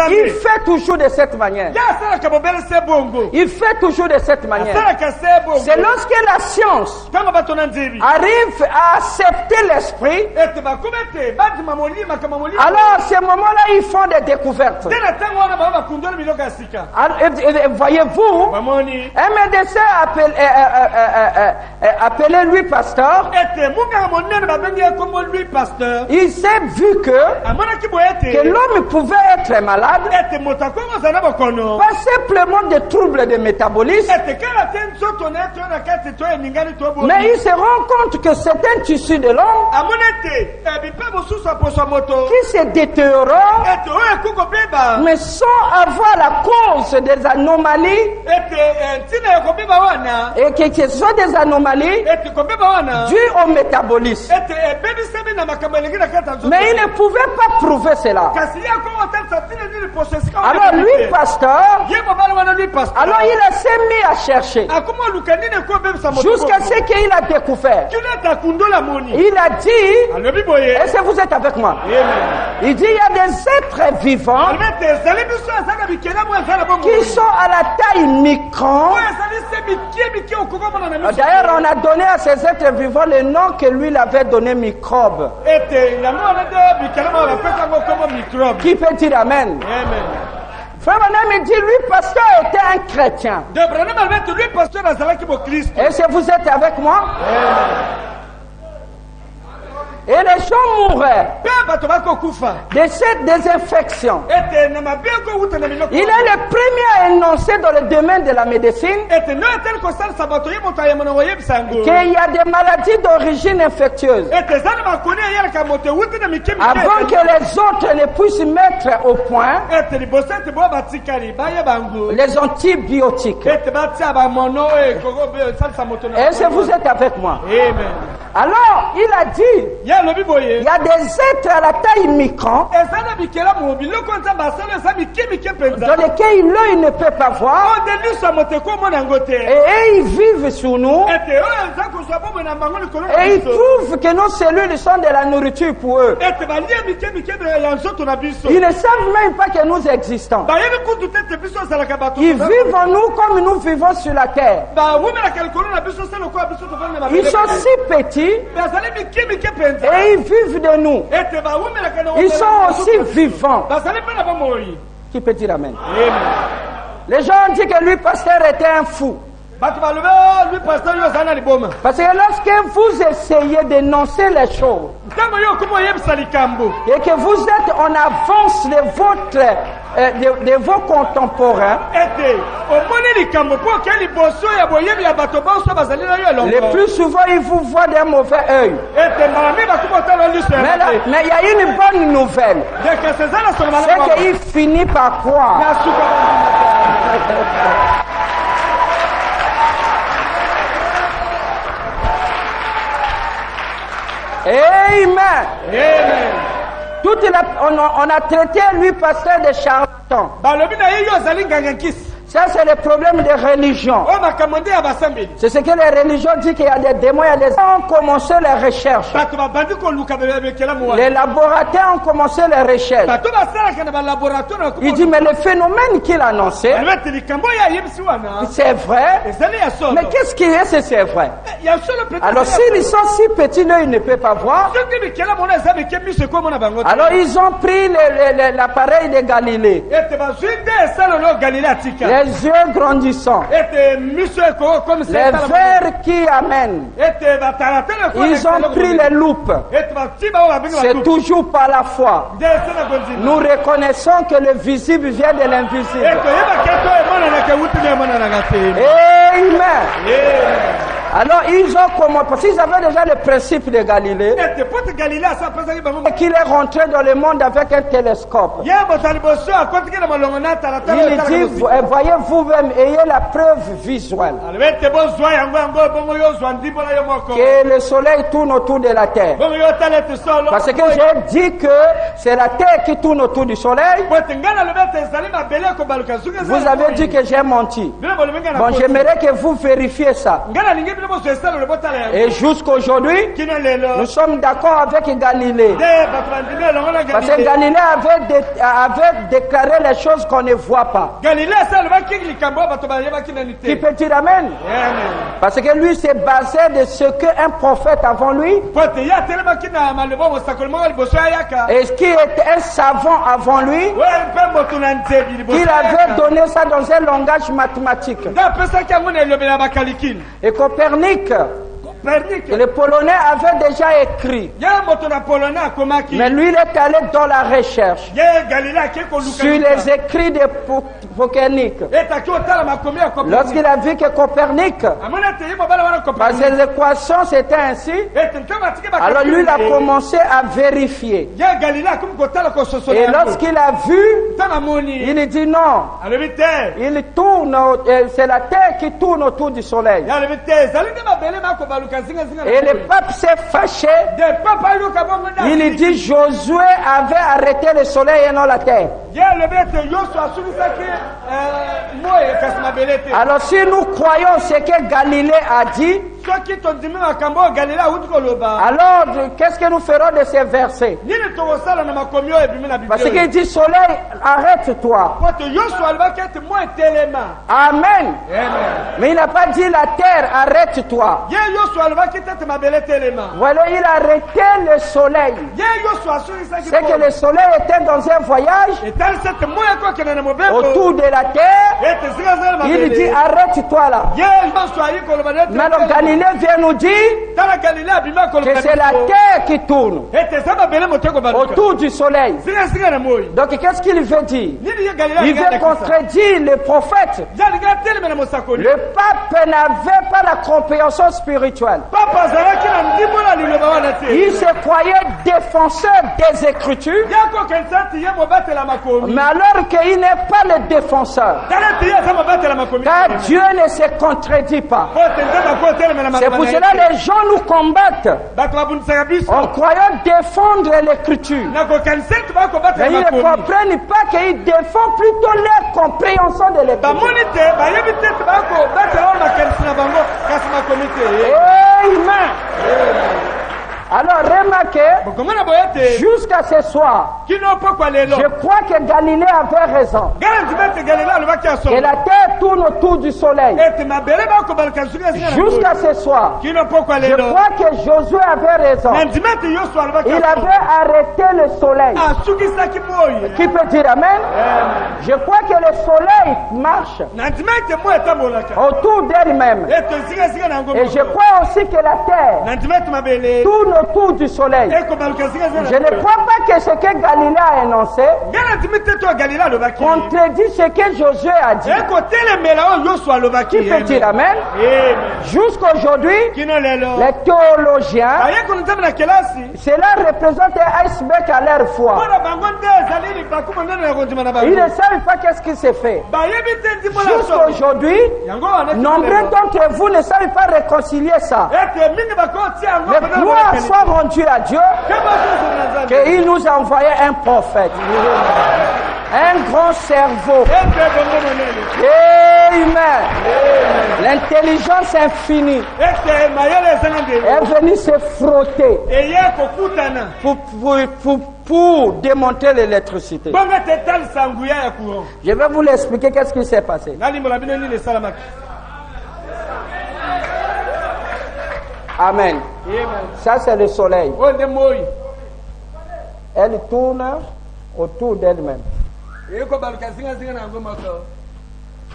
il fait toujours de cette manière. Il fait toujours de cette manière. C'est lorsque la science arrive à accepter l'esprit, alors à ce moment-là, ils font des découvertes. Voyez-vous, un médecin appelé Louis Pasteur, il s'est vu que l'homme pouvait être malade, pas simplement des troubles de métabolisme, mais il se rend compte que certains tissus de l'homme qui se détériorent, mais sans avoir la cause des anomalies, et que ce sont des anomalies dues au métabolisme. Mais il ne pouvait pas prouver cela. Alors lui, pasteur, alors il s'est mis à chercher jusqu'à ce qu'il a découvert. Il a dit, est-ce que vous êtes avec moi? Il dit, il y a des êtres vivants qui sont à la taille micron. D'ailleurs, on a donné à ces êtres vivants le nom que lui avait donné microbe. Qui peut dire amen? Frère Branham, il dit, lui, pasteur, était un chrétien. Est-ce que vous êtes avec moi? Et les gens mouraient de cette désinfection. Il est le premier à énoncer dans le domaine de la médecine qu'il y a des maladies d'origine infectieuse. Avant que les autres ne puissent mettre au point les antibiotiques. Est-ce que vous êtes avec moi? Alors, il a dit, il y a des êtres à la taille micron dans lesquels l'œil ne peut pas voir, et ils vivent sur nous, et ils trouvent que nos cellules sont de la nourriture pour eux. Ils ne savent même pas que nous existons. Ils vivent en nous comme nous vivons sur la terre. Ils sont si petits et ils vivent de nous. Ils sont aussi vivants. Qui peut dire amen? Les gens ont dit que lui, pasteur, était un fou. Parce que lorsque vous essayez d'énoncer les choses et que vous êtes en avance de vos contemporains, le plus souvent ils vous voient d'un mauvais œil. Mais il y a une bonne nouvelle, c'est qu'il finit par croire. Amen. Amen. On a traité lui pasteur de charlatan. Ça, c'est le problème des religions. C'est ce que les religions disent, qu'il y a des démons, il y a des... ont commencé les recherches. Les laboratoires ont commencé les recherches. Il dit, mais le phénomène qu'il a annoncé, c'est vrai. Mais qu'est-ce qui est, c'est vrai? Alors, s'ils sont si petits, là, ils ne peuvent pas voir. Alors, ils ont pris l'appareil de Galilée. Les yeux grandissants, les vers qui amènent. Ils ont pris les loupes. C'est toujours par la foi. Nous reconnaissons que le visible vient de l'invisible. Amen. Alors ils ont commencé, parce qu'ils avaient déjà le principe de Galilée, qu'il est rentré dans le monde avec un télescope. Il dit, voyez vous-même, ayez la preuve visuelle que le soleil tourne autour de la terre. Parce que j'ai dit que c'est la terre qui tourne autour du soleil. Vous avez dit que j'ai menti. Bon, j'aimerais que vous vérifiez ça. Et jusqu'aujourd'hui, nous sommes d'accord avec Galilée. Parce que Galilée avait déclaré les choses qu'on ne voit pas. Qui peut dire amen? Parce que lui s'est basé de ce qu'un prophète avant lui, et qui était un savant avant lui, il avait donné ça dans un langage mathématique. Et Copernic, le Polonais avait déjà écrit. Mais lui, il est allé dans la recherche sur les écrits de Copernic. Lorsqu'il a vu que Copernic, parce que les équations c'était ainsi, alors lui, il a commencé à vérifier. Et lorsqu'il a vu, il dit non. Il tourne, c'est la terre qui tourne autour du soleil. Et le pape s'est fâché. Il dit Josué avait arrêté le soleil et non la terre. Alors si nous croyons ce que Galilée a dit, alors qu'est-ce que nous ferons de ces versets? Parce qu'il dit soleil, arrête-toi. Amen. Mais il n'a pas dit la terre, arrête-toi. Voilà, il a arrêté le soleil. C'est que le soleil était dans un voyage autour de la terre. Il dit arrête-toi là. Mais alors Galilée vient nous dire que c'est la terre qui tourne autour du soleil. Donc qu'est-ce qu'il veut dire? Il veut contredire le prophète. Le pape n'avait pas la compréhension spirituelle. Il se croyait défenseur des Écritures, mais alors qu'il n'est pas le défenseur, car Dieu ne se contredit pas. C'est pour cela que les gens nous combattent en croyant défendre l'Écriture, mais ils ne comprennent pas qu'ils défendent plutôt leur compréhension de l'Écriture. Amen. Alors remarquez, jusqu'à ce soir, je crois que Galilée avait raison. Que la terre tourne autour du soleil. Jusqu'à ce soir, je crois que Josué avait raison. Il avait arrêté le soleil. Qui peut dire amen? Je crois que le soleil marche autour d'elle-même. Et je crois aussi que la terre tourne autour du soleil. Je ne crois pas que ce que Galilée a énoncé contredit ce que Josué a dit. Qui peut dire amen? Jusqu'aujourd'hui, les théologiens, cela représente un iceberg à leur foi. Ils ne savent pas qu'est-ce qui s'est fait. Jusqu'aujourd'hui, nombreux d'entre vous ne savent pas réconcilier ça. Mais gloire soit rendue à Dieu qu'il nous a envoyé un prophète, un grand cerveau. Amen. L'intelligence infinie est venue se frotter pour démonter l'électricité. Je vais vous l'expliquer qu'est-ce qui s'est passé. Amen. Ça c'est le soleil. Elle tourne autour d'elle-même.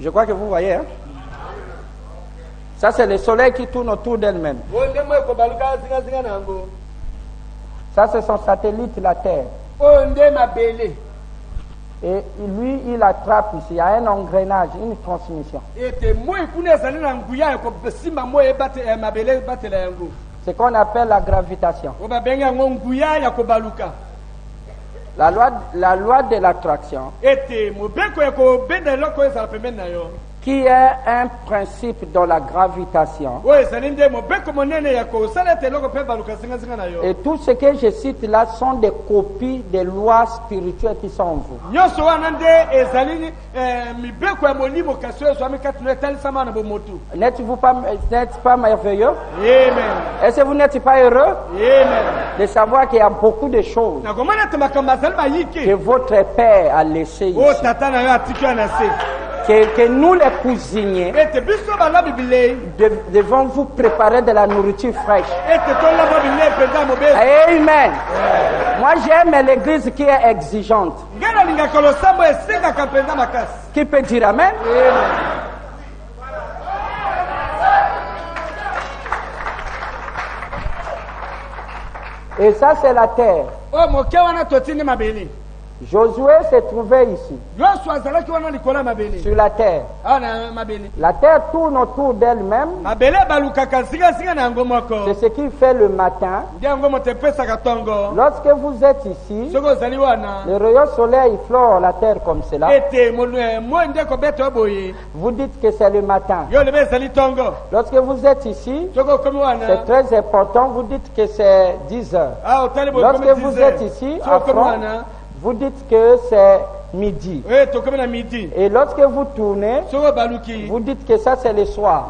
Je crois que vous voyez. Hein? Ça c'est le soleil qui tourne autour d'elle-même. Ça c'est son satellite, la Terre. Et lui, il attrape ici. Il y a un engrenage, une transmission. C'est qu'on appelle la gravitation. La loi de l'attraction qui est un principe dans la gravitation. Et tout ce que je cite là sont des copies des lois spirituelles qui sont en vous. N'êtes-vous pas merveilleux? Est-ce que vous n'êtes pas heureux de savoir qu'il y a beaucoup de choses que votre Père a laissées ici? Que nous les cuisiniers devons vous préparer de la nourriture fraîche. Amen. Moi j'aime l'église qui est exigeante. Qui peut dire amen? Et ça c'est la terre. Josué se trouvait ici, sur la terre. La terre tourne autour d'elle-même. C'est ce qui fait le matin. Lorsque vous êtes ici, le rayon soleil flore la terre comme cela. Vous dites que c'est le matin. Lorsque vous êtes ici, c'est très important, vous dites que c'est 10 heures. Lorsque vous êtes ici, à front, vous dites que c'est midi. Et lorsque vous tournez, vous dites que ça c'est le soir.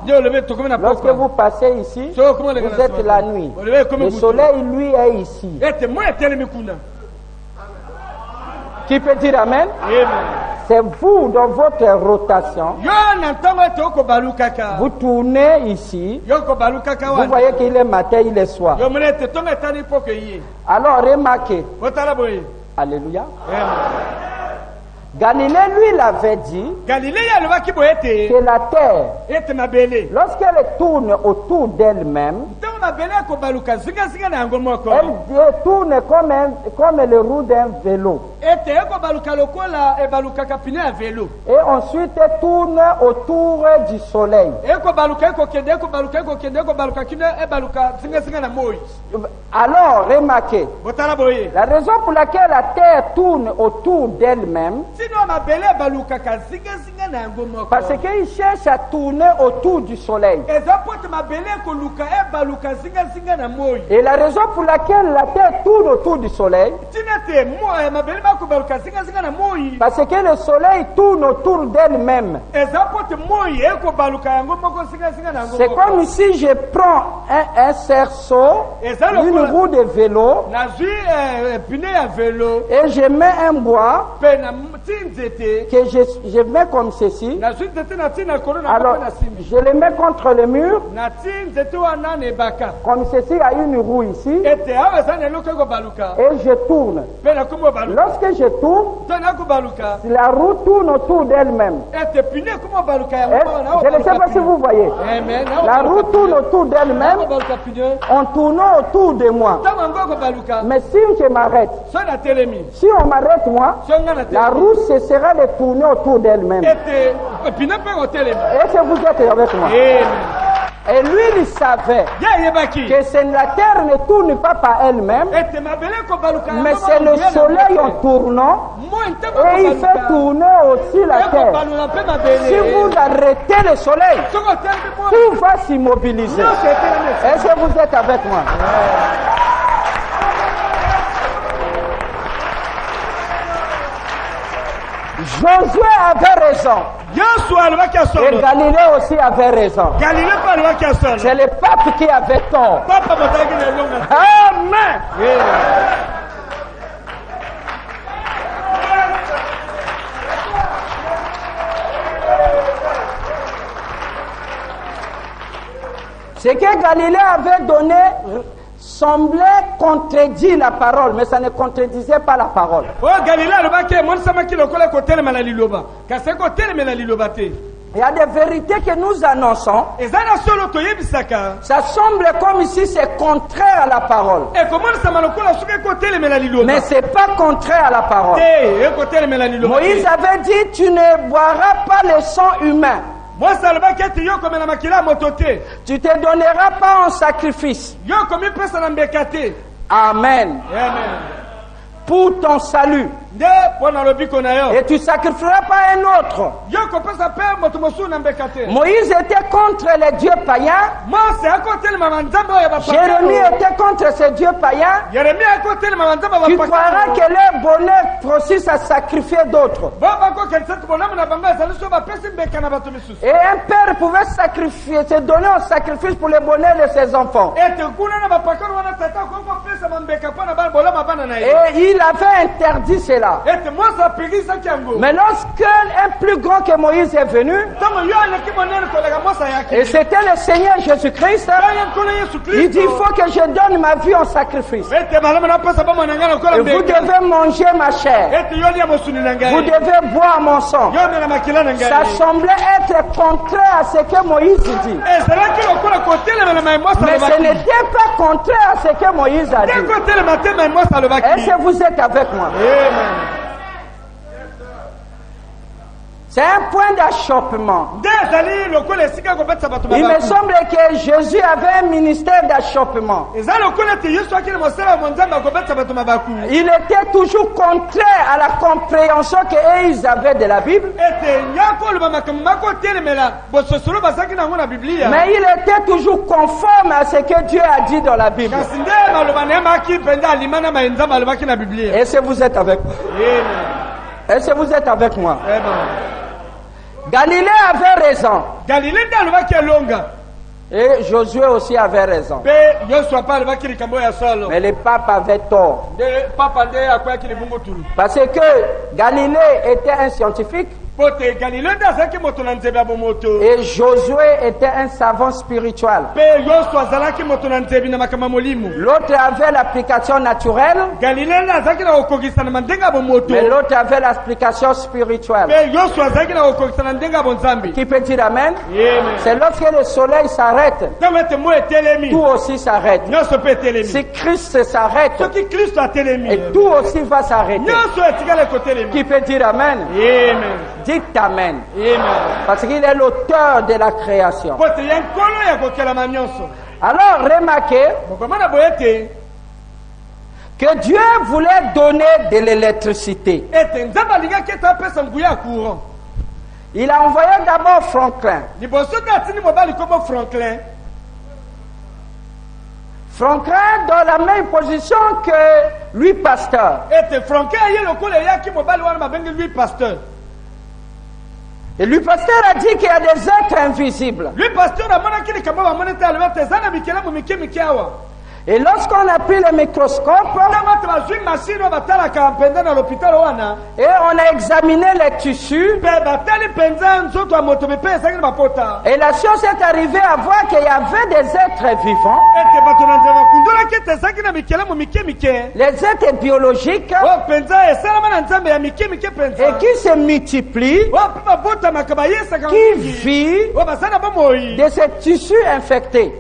Lorsque vous passez ici, vous êtes la nuit. Le soleil, lui, est ici. Qui peut dire amen? C'est vous dans votre rotation. Vous tournez ici. Vous voyez qu'il est matin, il est soir. Alors remarquez. Alléluia. Galilée, lui, l'avait dit que la terre, lorsqu'elle tourne autour d'elle-même, elle tourne comme le roue d'un vélo. Et ensuite, elle tourne autour du soleil. Alors, remarquez, la raison pour laquelle la terre tourne autour d'elle-même, parce qu'il cherche à tourner autour du soleil. Et la raison pour laquelle la terre tourne autour du soleil, parce que le soleil tourne autour d'elle-même. C'est comme si je prends un cerceau, une roue de vélo, et je mets un bois que je mets comme ceci. Alors je le mets contre le mur comme ceci, à une roue ici, et je tourne. Lorsque je tourne, la roue tourne autour d'elle-même. Je ne sais pas si vous voyez. La roue tourne autour d'elle-même en tournant autour de moi. Mais si je m'arrête, si on m'arrête moi, la roue cessera de tourner autour d'elle-même. Est-ce que vous êtes avec moi? Et lui, il savait que la terre ne tourne pas par elle-même, mais c'est le soleil en tournant, et il fait tourner aussi la terre. Si vous arrêtez le soleil, tout va s'immobiliser. Est-ce que vous êtes avec moi? Josué avait raison. Et Galilée aussi avait raison. C'est le pape qui avait tort. Amen. Ce que Galilée avait donné semblait contredire la parole, mais ça ne contredisait pas la parole. Il y a des vérités que nous annonçons. Ça semble comme si c'est contraire à la parole. Mais ce n'est pas contraire à la parole. Moïse avait dit, tu ne boiras pas le sang humain. Tu ne te donneras pas en sacrifice. Amen. Pour ton salut. Et tu ne sacrifieras pas un autre. Moïse était contre les dieux païens. Jérémie était contre ces dieux païens. Tu croiras que leur bonheur consiste à sacrifier d'autres. Et un père pouvait sacrifier, se donner en sacrifice pour le bonheur de ses enfants. Et il avait interdit cela. Mais lorsque un plus grand que Moïse est venu, et c'était le Seigneur Jésus-Christ, il dit il faut que je donne ma vie en sacrifice. Et vous devez manger ma chair. Vous devez boire mon sang. Ça semblait être contraire à ce que Moïse dit. Mais ce n'était pas contraire à ce que Moïse a dit. Est-ce que vous êtes avec moi? C'est un point d'achoppement. Il me semble que Jésus avait un ministère d'achoppement. Il était toujours contraire à la compréhension qu'ils avaient de la Bible. Mais il était toujours conforme à ce que Dieu a dit dans la Bible. Est-ce que vous êtes avec moi? Est-ce que vous êtes avec moi? Galilée avait raison. Et Josué aussi avait raison. Mais le pape avait tort. Parce que Galilée était un scientifique. Et Josué était un savant spirituel. L'autre avait l'application naturelle. Mais l'autre avait l'application spirituelle. Qui peut dire amen? C'est lorsque le soleil s'arrête, tout aussi s'arrête. Si Christ s'arrête, et tout aussi va s'arrêter. Qui peut dire amen? Dites amen. Parce qu'il est l'auteur de la création. Alors remarquez que Dieu voulait donner de l'électricité. Il a envoyé d'abord Franklin. Franklin dans la même position que Louis Pasteur. Et Louis Pasteur a dit qu'il y a des êtres invisibles. Et lorsqu'on a pris le microscope et on a examiné les tissus, et la science est arrivée à voir qu'il y avait des êtres vivants, les êtres biologiques, et qui se multiplient, qui vivent de ces tissus infectés.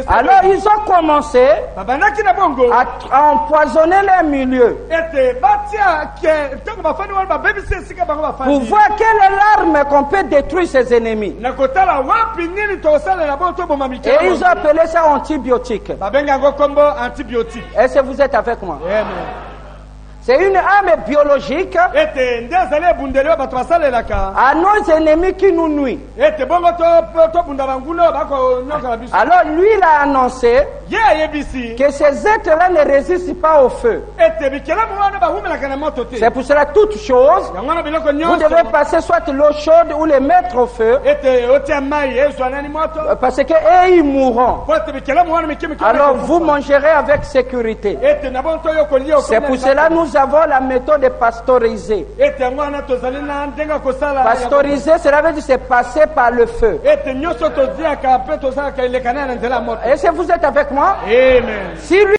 Alors ils ont commencé à empoisonner les milieux pour voir quelle est l'arme qu'on peut détruire ses ennemis. Et ils ont appelé ça antibiotique. Est-ce que vous êtes avec moi? C'est une arme biologique à nos ennemis qui nous nuisent. Alors lui, il a annoncé que ces êtres-là ne résistent pas au feu. C'est pour cela toute chose, vous devez passer soit l'eau chaude ou les mettre au feu, parce que eux, ils mourront. Alors vous mangerez avec sécurité. C'est pour cela nous avons la méthode pasteuriser. Pasteuriser, cela veut dire c'est passer par le feu. Est-ce que vous êtes avec moi? Amen. Si lui